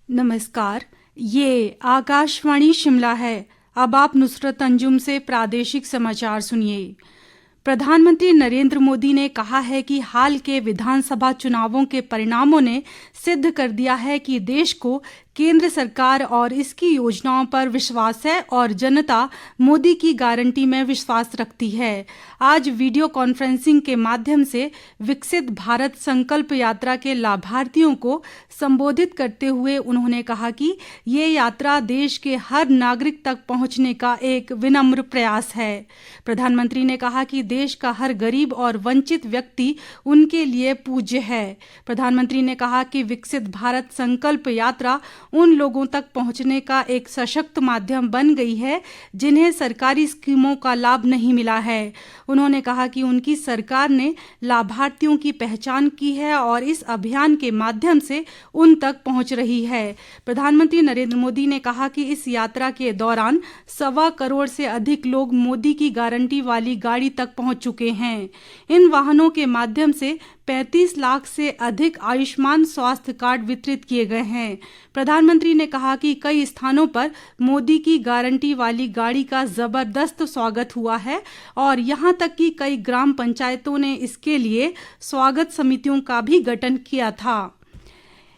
नमस्कार। ये आकाशवाणी शिमला है। अब आप नुसरत अंजुम से प्रादेशिक समाचार सुनिए। प्रधानमंत्री नरेंद्र मोदी ने कहा है कि हाल के विधानसभा चुनावों के परिणामों ने सिद्ध कर दिया है कि देश को केंद्र सरकार और इसकी योजनाओं पर विश्वास है और जनता मोदी की गारंटी में विश्वास रखती है। आज वीडियो कॉन्फ्रेंसिंग के माध्यम से विकसित भारत संकल्प यात्रा के लाभार्थियों को संबोधित करते हुए उन्होंने कहा कि ये यात्रा देश के हर नागरिक तक पहुंचने का एक विनम्र प्रयास है। प्रधानमंत्री ने कहा कि देश का हर गरीब और वंचित व्यक्ति उनके लिए पूज्य है। प्रधानमंत्री ने कहा कि विकसित भारत संकल्प यात्रा उन लोगों तक पहुंचने का एक सशक्त माध्यम बन गई है जिन्हें सरकारी स्कीमों का लाभ नहीं मिला है। उन्होंने कहा कि उनकी सरकार ने लाभार्थियों की पहचान की है और इस अभियान के माध्यम से उन तक पहुंच रही है। प्रधानमंत्री नरेंद्र मोदी ने कहा कि इस यात्रा के दौरान 1.25 करोड़ से अधिक लोग मोदी की गारंटी वाली गाड़ी तक पहुंच चुके हैं। इन वाहनों के माध्यम से 35 लाख से अधिक आयुष्मान स्वास्थ्य कार्ड वितरित किए गए हैं। प्रधानमंत्री ने कहा कि कई स्थानों पर मोदी की गारंटी वाली गाड़ी का जबरदस्त स्वागत हुआ है और यहां तक कि कई ग्राम पंचायतों ने इसके लिए स्वागत समितियों का भी गठन किया था।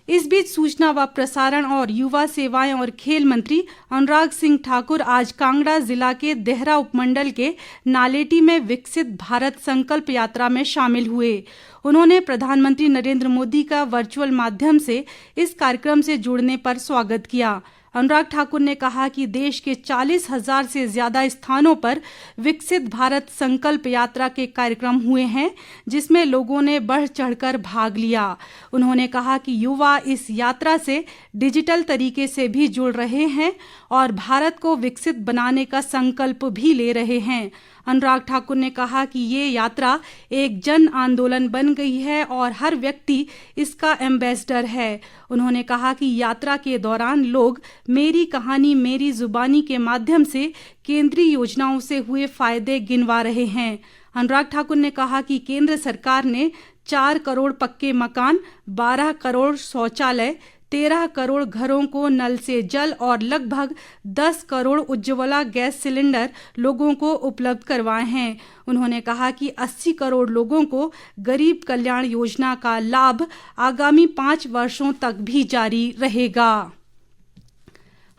इस बीच सूचना व प्रसारण और युवा सेवाएं और खेल मंत्री अनुराग सिंह ठाकुर आज कांगड़ा जिला के देहरा उपमंडल के नालेटी में विकसित भारत संकल्प यात्रा में शामिल हुए। उन्होंने प्रधानमंत्री नरेंद्र मोदी का वर्चुअल माध्यम से इस कार्यक्रम से जुड़ने पर स्वागत किया। अनुराग ठाकुर ने कहा कि देश के 40,000 से ज्यादा स्थानों पर विकसित भारत संकल्प यात्रा के कार्यक्रम हुए हैं जिसमें लोगों ने बढ़ चढ़कर भाग लिया। उन्होंने कहा कि युवा इस यात्रा से डिजिटल तरीके से भी जुड़ रहे हैं और भारत को विकसित बनाने का संकल्प भी ले रहे हैं। अनुराग ठाकुर ने कहा कि ये यात्रा एक जन आंदोलन बन गई है और हर व्यक्ति इसका एम्बेसडर है। उन्होंने कहा कि यात्रा के दौरान लोग मेरी कहानी मेरी जुबानी के माध्यम से केंद्रीय योजनाओं से हुए फायदे गिनवा रहे हैं। अनुराग ठाकुर ने कहा कि केंद्र सरकार ने 4 करोड़ पक्के मकान, 12 करोड़ शौचालय, 13 करोड़ घरों को नल से जल और लगभग 10 करोड़ उज्ज्वला गैस सिलेंडर लोगों को उपलब्ध करवाए हैं। उन्होंने कहा कि 80 करोड़ लोगों को गरीब कल्याण योजना का लाभ आगामी 5 वर्षों तक भी जारी रहेगा।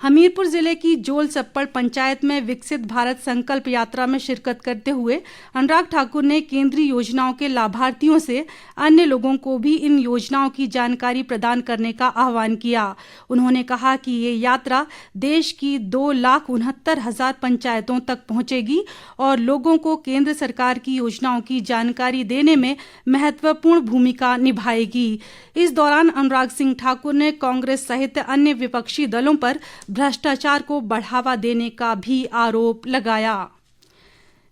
हमीरपुर जिले की जोल सप्पड़ पंचायत में विकसित भारत संकल्प यात्रा में शिरकत करते हुए अनुराग ठाकुर ने केंद्रीय योजनाओं के लाभार्थियों से अन्य लोगों को भी इन योजनाओं की जानकारी प्रदान करने का आह्वान किया। उन्होंने कहा कि ये यात्रा देश की 2,69,000 पंचायतों तक पहुंचेगी और लोगों को केंद्र सरकार की योजनाओं की जानकारी देने में महत्वपूर्ण भूमिका निभाएगी। इस दौरान अनुराग सिंह ठाकुर ने कांग्रेस सहित अन्य विपक्षी दलों पर भ्रष्टाचार को बढ़ावा देने का भी आरोप लगाया।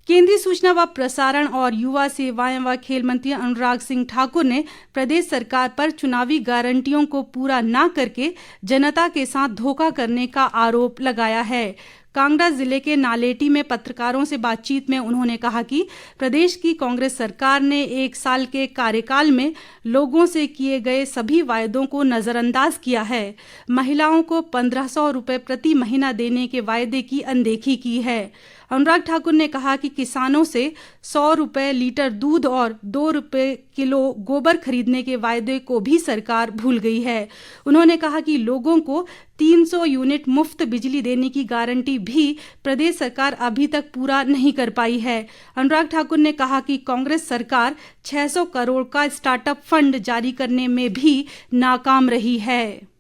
केंद्रीय सूचना व प्रसारण और युवा सेवाएं व खेल मंत्री अनुराग सिंह ठाकुर ने प्रदेश सरकार पर चुनावी गारंटियों को पूरा न करके जनता के साथ धोखा करने का आरोप लगाया है। कांगड़ा जिले के नालेटी में पत्रकारों से बातचीत में उन्होंने कहा कि प्रदेश की कांग्रेस सरकार ने 1 साल के कार्यकाल में लोगों से किए गए सभी वायदों को नजरअंदाज किया है। महिलाओं को 1,500 रुपए प्रति महीना देने के वायदे की अनदेखी की है। अनुराग ठाकुर ने कहा कि किसानों से 100 रुपए लीटर दूध और 2 रुपए किलो गोबर खरीदने के वायदे को भी सरकार भूल गई है। उन्होंने कहा कि लोगों को 300 यूनिट मुफ्त बिजली देने की गारंटी भी प्रदेश सरकार अभी तक पूरा नहीं कर पाई है। अनुराग ठाकुर ने कहा कि कांग्रेस सरकार 600 करोड़ का स्टार्टअप फंड जारी करने में भी नाकाम रही है।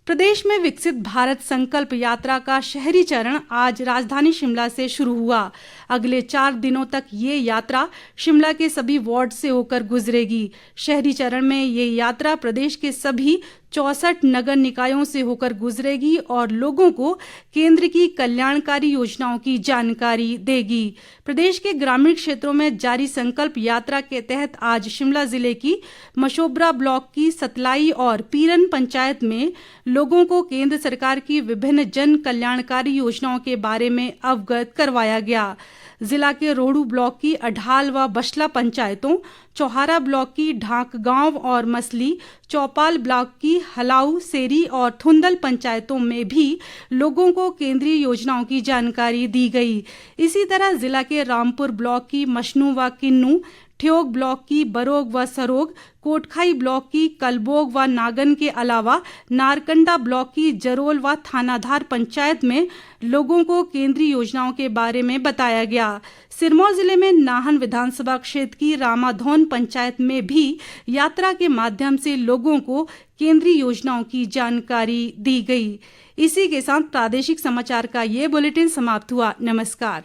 प्रदेश में विकसित भारत संकल्प यात्रा का शहरी चरण आज राजधानी शिमला से शुरू हुआ। अगले 4 दिनों तक ये यात्रा शिमला के सभी वार्ड से होकर गुजरेगी। शहरी चरण में ये यात्रा प्रदेश के सभी 64 नगर निकायों से होकर गुजरेगी और लोगों को केंद्र की कल्याणकारी योजनाओं की जानकारी देगी। प्रदेश के ग्रामीण क्षेत्रों में जारी संकल्प यात्रा के तहत आज शिमला जिले की मशोबरा ब्लॉक की सतलाई और पीरन पंचायत में लोगों को केंद्र सरकार की विभिन्न जन कल्याणकारी योजनाओं के बारे में अवगत करवाया गया। जिला के रोहडू ब्लॉक की अढाल व बशला पंचायतों, चौहारा ब्लॉक की ढाक गांव और मसली, चौपाल ब्लॉक की हलाऊ, सेरी और थुंदल पंचायतों में भी लोगों को केंद्रीय योजनाओं की जानकारी दी गई। इसी तरह जिला के रामपुर ब्लॉक की मशनू व किन्नू, ठियोग ब्लॉक की बरोग व सरोग, कोटखाई ब्लॉक की कलबोग व नागन के अलावा नारकंडा ब्लॉक की जरोल व थानाधार पंचायत में लोगों को केंद्रीय योजनाओं के बारे में बताया गया। सिरमौर जिले में नाहन विधानसभा क्षेत्र की रामाधौन पंचायत में भी यात्रा के माध्यम से लोगों को केंद्रीय योजनाओं की जानकारी दी गई। इसी के साथ प्रादेशिक समाचार का ये बुलेटिन समाप्त हुआ। नमस्कार।